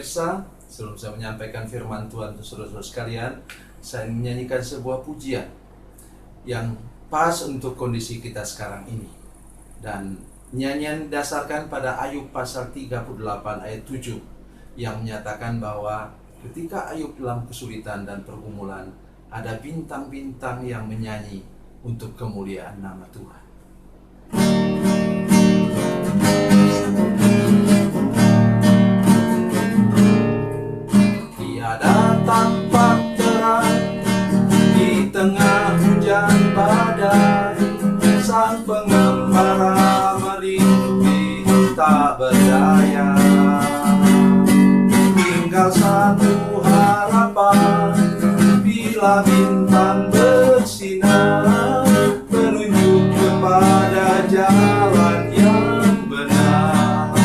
pemirsa, sebelum saya menyampaikan firman Tuhan untuk saudara-saudara sekalian, saya menyanyikan sebuah pujian yang pas untuk kondisi kita sekarang ini. Dan nyanyian didasarkan pada Ayub pasal 38 ayat 7 yang menyatakan bahwa ketika Ayub dalam kesulitan dan pergumulan, ada bintang-bintang yang menyanyi untuk kemuliaan nama Tuhan. Tiada tampak terang di tengah hujan badai, sang pengembara merintih tak berdaya. Tinggal satu harapan, bila bintang bersinar, menunjuk kepada jalan yang benar.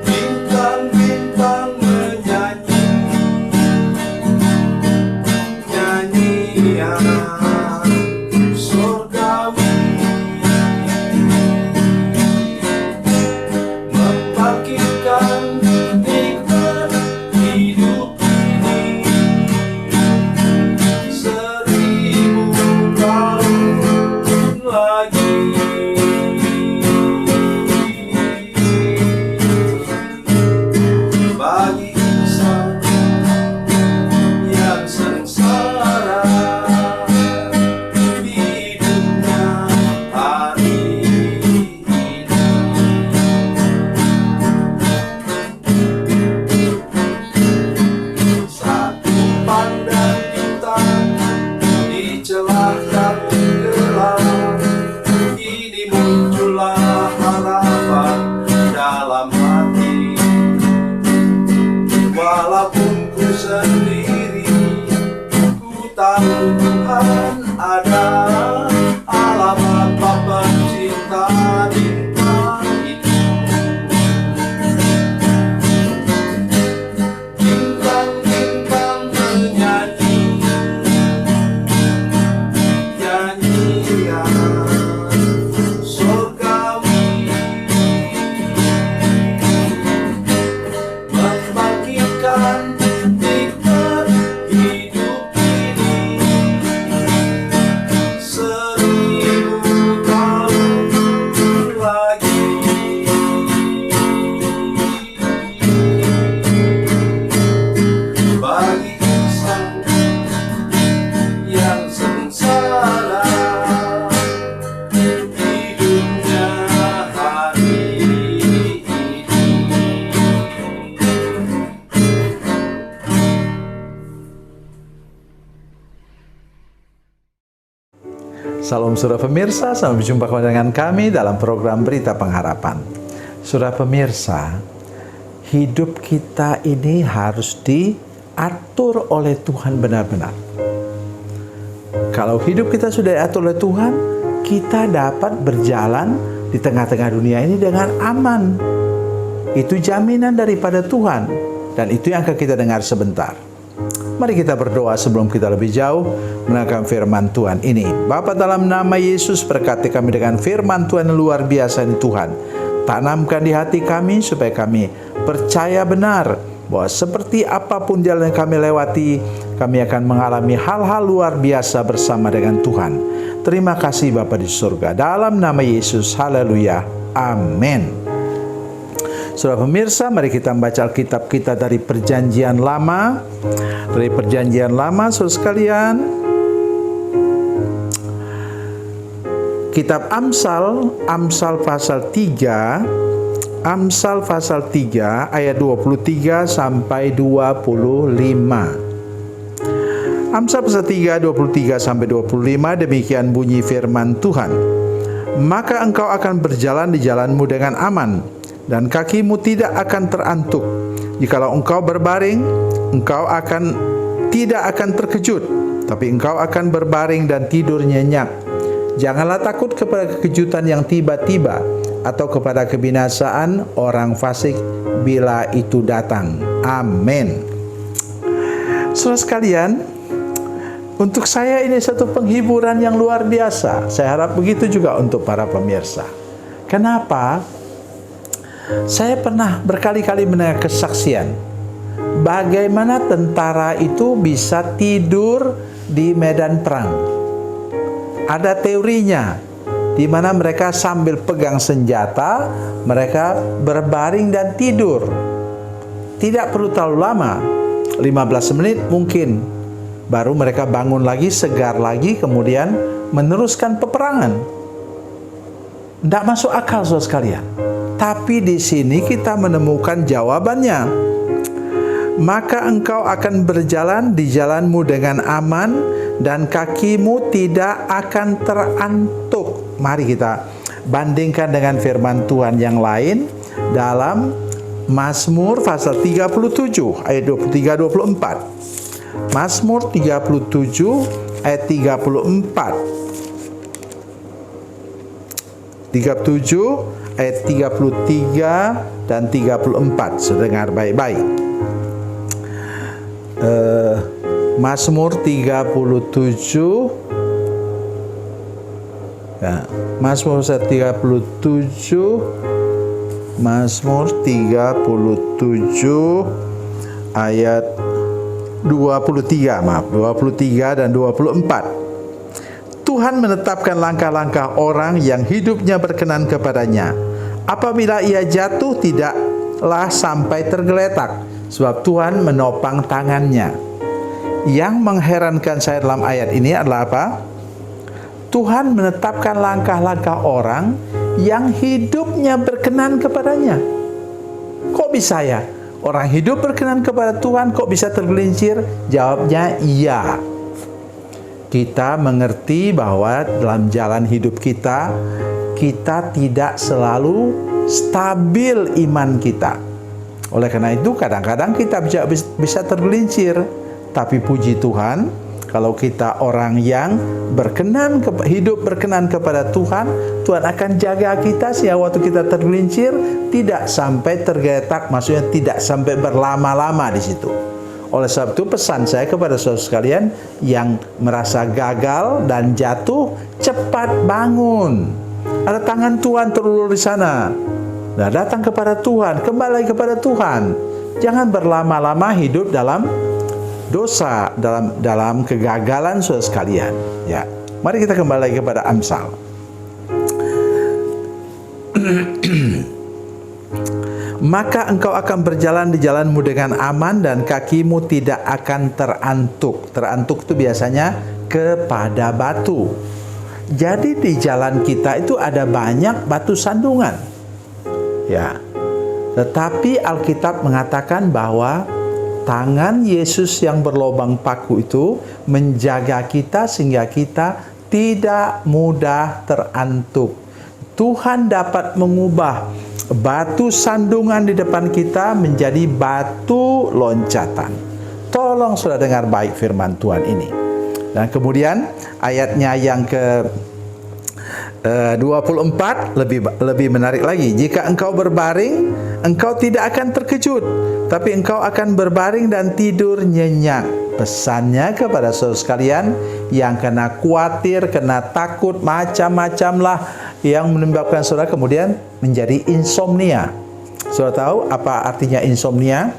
Bintang-bintang menyanyi nyanyian surgawi, membangkitkan nikmat hidup ini 1000 tahun lagi. Bagi insan yang sengsara, hidupnya hari ini. Satu pandang bintang di celah kabut gelap, ini muncullah harapan dalam hati. Walaupun ku sendiri, ku tahu Tuhan ada, alamat Bapa cinta bintang itu. Bintang-bintang menyanyi nyanyian surgawi, membangkitkan nikmat hidup ini 1000 tahun lagi. Bagi insan yang sengsara, hidupnya hari ini. Salam saudara pemirsa, sampai berjumpa kembali dengan kami dalam program Berita Pengharapan. Saudara pemirsa, hidup kita ini harus diatur oleh Tuhan benar-benar. Kalau hidup kita sudah diatur oleh Tuhan, kita dapat berjalan di tengah-tengah dunia ini dengan aman. Itu jaminan daripada Tuhan, dan itu yang akan kita dengar sebentar. Mari kita berdoa sebelum kita lebih jauh mendengarkan firman Tuhan ini. Bapa, dalam nama Yesus, berkati kami dengan firman Tuhan yang luar biasa ini Tuhan. Tanamkan di hati kami supaya kami percaya benar bahwa seperti apapun jalan yang kami lewati, kami akan mengalami hal-hal luar biasa bersama dengan Tuhan. Terima kasih Bapa di surga. Dalam nama Yesus, haleluya, amin. Saudara pemirsa, mari kita membaca Alkitab kita dari Perjanjian Lama. Dari Perjanjian Lama, saudara sekalian, Kitab Amsal, Amsal pasal 3, Amsal pasal 3 ayat 23 sampai 25. Amsal pasal 3, 23 sampai 25, demikian bunyi firman Tuhan. Maka engkau akan berjalan di jalanmu dengan aman, dan kakimu tidak akan terantuk. Jikalau engkau berbaring, engkau tidak akan terkejut, tapi engkau akan berbaring dan tidur nyenyak. Janganlah takut kepada kekejutan yang tiba-tiba, atau kepada kebinasaan orang fasik bila itu datang. Amin. Saudara sekalian, untuk saya ini satu penghiburan yang luar biasa. Saya harap begitu juga untuk para pemirsa. Kenapa? Saya pernah berkali-kali mendengar kesaksian bagaimana tentara itu bisa tidur di medan perang. Ada teorinya, di mana mereka sambil pegang senjata, mereka berbaring dan tidur. Tidak perlu terlalu lama, 15 menit mungkin, baru mereka bangun lagi, segar lagi, kemudian meneruskan peperangan. Tidak masuk akal, saudara sekalian. Tapi di sini kita menemukan jawabannya. Maka engkau akan berjalan di jalanmu dengan aman, dan kakimu tidak akan terantuk. Mari kita bandingkan dengan firman Tuhan yang lain dalam Mazmur pasal 37 ayat 23-24. Mazmur 37 ayat 34. 37 ayat 33 dan 34. Sedengar baik-baik. Mazmur 37 ya, Mazmur 37 ayat 23, maaf, 23 dan 24. Tuhan menetapkan langkah-langkah orang yang hidupnya berkenan kepadanya. Apabila ia jatuh, tidaklah sampai tergeletak, sebab Tuhan menopang tangannya. Yang mengherankan saya dalam ayat ini adalah apa? Tuhan menetapkan langkah-langkah orang yang hidupnya berkenan kepadanya. Kok bisa ya? Orang hidup berkenan kepada Tuhan kok bisa tergelincir? Jawabnya iya. Kita mengerti bahwa dalam jalan hidup kita, kita tidak selalu stabil iman kita. Oleh karena itu kadang-kadang kita bisa tergelincir. Tapi puji Tuhan, kalau kita orang yang hidup berkenan kepada Tuhan, Tuhan akan jaga kita sehingga waktu kita tergelincir tidak sampai tergeletak, maksudnya tidak sampai berlama-lama di situ. Oleh sebab itu pesan saya kepada saudara sekalian yang merasa gagal dan jatuh, cepat bangun. Ada tangan Tuhan terulur di sana. Nah, datang kepada Tuhan, kembali kepada Tuhan. Jangan berlama-lama hidup dalam dosa, dalam kegagalan saudara sekalian. Ya, mari kita kembali kepada Amsal. Maka engkau akan berjalan di jalanmu dengan aman, dan kakimu tidak akan terantuk. Terantuk itu biasanya kepada batu. Jadi di jalan kita itu ada banyak batu sandungan. Ya. Tetapi Alkitab mengatakan bahwa tangan Yesus yang berlobang paku itu menjaga kita sehingga kita tidak mudah terantuk. Tuhan dapat mengubah batu sandungan di depan kita menjadi batu loncatan. Tolong saudara dengar baik firman Tuhan ini. Dan kemudian ayatnya yang ke 24 lebih menarik lagi. Jika engkau berbaring, engkau tidak akan terkejut, tapi engkau akan berbaring dan tidur nyenyak. Pesannya kepada saudara sekalian yang kena khawatir, kena takut, macam-macam lah yang menyebabkan saudara kemudian menjadi insomnia. Saudara tahu apa artinya insomnia?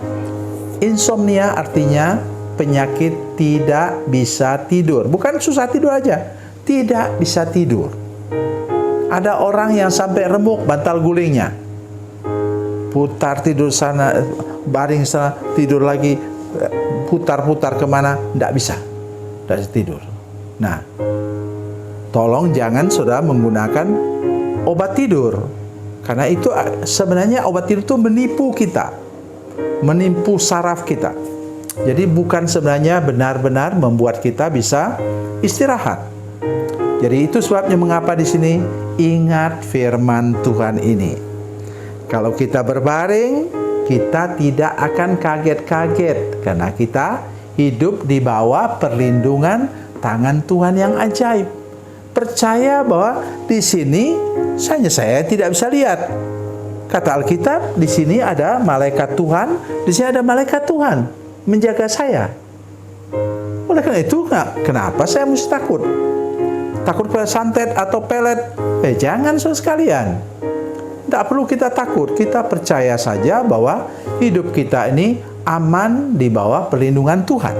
Insomnia artinya penyakit tidak bisa tidur. Bukan susah tidur aja, tidak bisa tidur. Ada orang yang sampai remuk bantal gulingnya, putar tidur sana, baring sana, tidur lagi, putar-putar kemana, tidak bisa tidur. Nah, tolong jangan saudara menggunakan obat tidur, karena itu sebenarnya obat tidur itu menipu kita, menipu saraf kita. Jadi bukan sebenarnya benar-benar membuat kita bisa istirahat. Jadi itu sebabnya mengapa di sini ingat firman Tuhan ini. Kalau kita berbaring, kita tidak akan kaget-kaget karena kita hidup di bawah perlindungan tangan Tuhan yang ajaib. Percaya bahwa di sini saya tidak bisa lihat. Kata Alkitab, di sini ada malaikat Tuhan, di sini ada malaikat Tuhan menjaga saya. Oleh karena itu, kenapa saya mesti takut? Takut pada santet atau pelet? Jangan saudara sekalian. Tidak perlu kita takut, kita percaya saja bahwa hidup kita ini aman di bawah perlindungan Tuhan.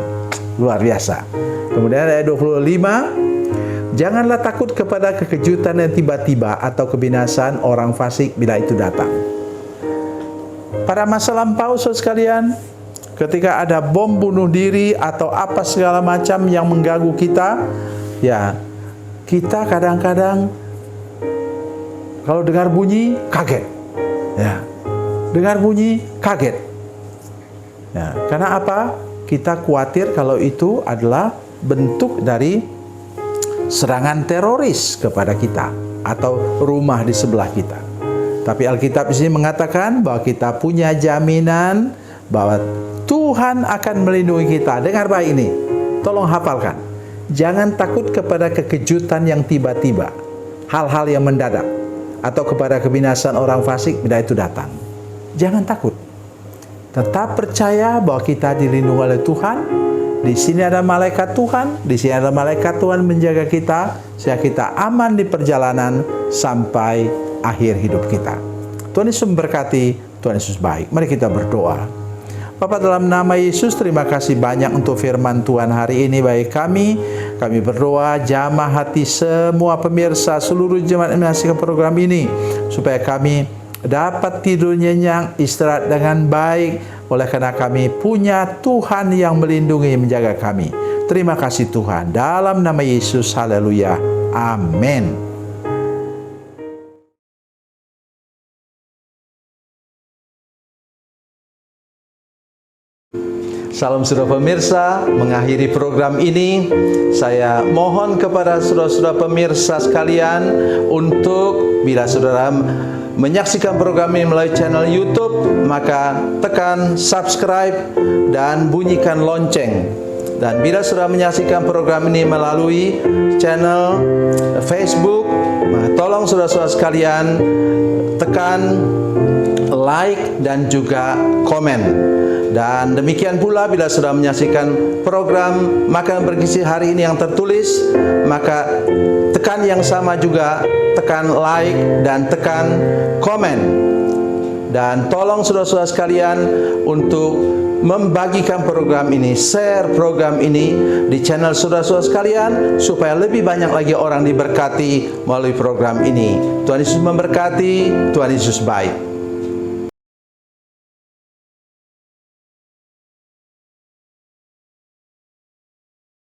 Luar biasa. Kemudian ayat 25, janganlah takut kepada kekejutan yang tiba-tiba atau kebinasaan orang fasik bila itu datang. Pada masa lampau, saudara sekalian, ketika ada bom bunuh diri atau apa segala macam yang mengganggu kita, ya, kita kadang-kadang kalau dengar bunyi kaget, ya, dengar bunyi kaget. Ya, karena apa? Kita khawatir kalau itu adalah bentuk dari serangan teroris kepada kita atau rumah di sebelah kita. Tapi Alkitab di sini mengatakan bahwa kita punya jaminan bahwa Tuhan akan melindungi kita. Dengar baik ini, tolong hafalkan. Jangan takut kepada kekejutan yang tiba-tiba, hal-hal yang mendadak, atau kepada kebinasaan orang fasik bila itu datang. Jangan takut. Tetap percaya bahwa kita dilindungi oleh Tuhan. Di sini ada malaikat Tuhan, di sini ada malaikat Tuhan menjaga kita sehingga kita aman di perjalanan sampai akhir hidup kita. Tuhan Yesus memberkati, Tuhan Yesus baik. Mari kita berdoa. Bapa, dalam nama Yesus, terima kasih banyak untuk firman Tuhan hari ini bagi kami. Kami berdoa jamah hati semua pemirsa seluruh jemaat yang menyaksikan program ini, supaya kami dapat tidur nyenyak, istirahat dengan baik, oleh karena kami punya Tuhan yang melindungi, menjaga kami. Terima kasih Tuhan. Dalam nama Yesus, haleluya. Amin. Salam saudara pemirsa, mengakhiri program ini saya mohon kepada saudara-saudara pemirsa sekalian untuk bila saudara menyaksikan program ini melalui channel YouTube, maka tekan subscribe dan bunyikan lonceng. Dan bila saudara menyaksikan program ini melalui channel Facebook, tolong saudara-saudara sekalian tekan like dan juga komen. Dan demikian pula bila sudah menyaksikan program Makan Bergizi hari ini yang tertulis, maka tekan yang sama juga, tekan like dan tekan komen. Dan tolong saudara-saudara sekalian untuk membagikan program ini, share program ini di channel saudara-saudara sekalian, supaya lebih banyak lagi orang diberkati melalui program ini. Tuhan Yesus memberkati, Tuhan Yesus baik.